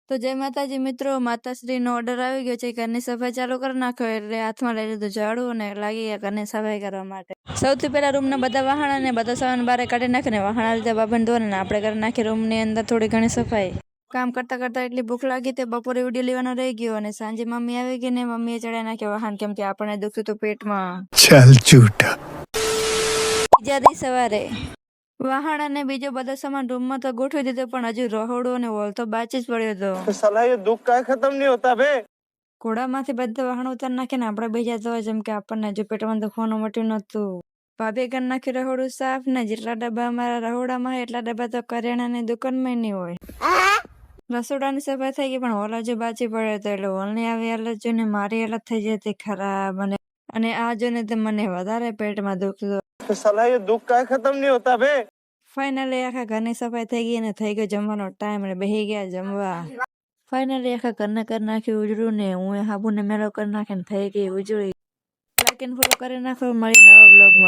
તો જય માતાજી મિત્રો, માતાશ્રીનો ઓર્ડર આવી ગયો છે. ઘરની સફાઈ ચાલુ કરી નાખો એટલે હાથમાં લઈ લીધું ઝાડુ અને લાગી ગયા ઘરની સફાઈ કરવા માટે. સૌથી પહેલા રૂમના બધા વાહણ અને બધા સામાન બહાર કાઢી નાખીને વાહણ લીધા બાબાને ધોને આપણે કરી નાખી રૂમની અંદર થોડી ઘણી સફાઈ. કામ કરતા કરતા એટલી ભૂખ લાગી તે બપોરે વિડીયો લેવાનો રહી ગયો અને સાંજે મમ્મી આવી ગઈ ને મમ્મીએ ચડાવી નાખ્યા વાહન કેમ કે આપણને દુખતું હતું પેટમાં. ચાલ ચૂટા. બીજા દી સવારે વાહણ અને બીજો બધો સામાન રૂમમાં તો ગોઠવી દીધો પણ હજુ રહોડો અને હોલ તો બાચી જ પડ્યો હતો. साला ये दुख का खत्म नहीं होता बे। ઘોડામાંથી બધા વાહણ ઉતારી નાખીને આપણે બીજા તો જેમ કે આપણને હજુ પેટમાં દુખવાનું મટ્યું નતું. ભાભી કરી નાખ્યું રહોડું સાફ ને જેટલા ડબ્બા અમારા રહોડામાં હોય એટલા ડબ્બા તો કરિયાણાની દુકાનમાં નહીં હોય. રસોડાની સફાઈ થઈ ગઈ પણ હોલ હજુ બાચી પડ્યો હતો એટલે હોલની આવી હાલત જોઈને મારી હાલત થઈ જતી ખરાબ અને આ જોઈને તો મને વધારે પેટમાં દુખતું. साला ये दुख का खत्म नहीं होता बे। ફાઇનલી આખા ઘરની સફાઈ થઈ ગઈ અને થઈ ગયો જમવાનો ટાઈમ અને બેસી ગયા જમવા. ફાઇનલી આખા ઘરને કરી નાખ્યું ઉજળું ને હું હાબુને મેલો કરી નાખીને થઈ ગઈ ઉજળી. લાઈક એન્ડ ફોલો કરી નાખો. મળી નવા બ્લોગમાં.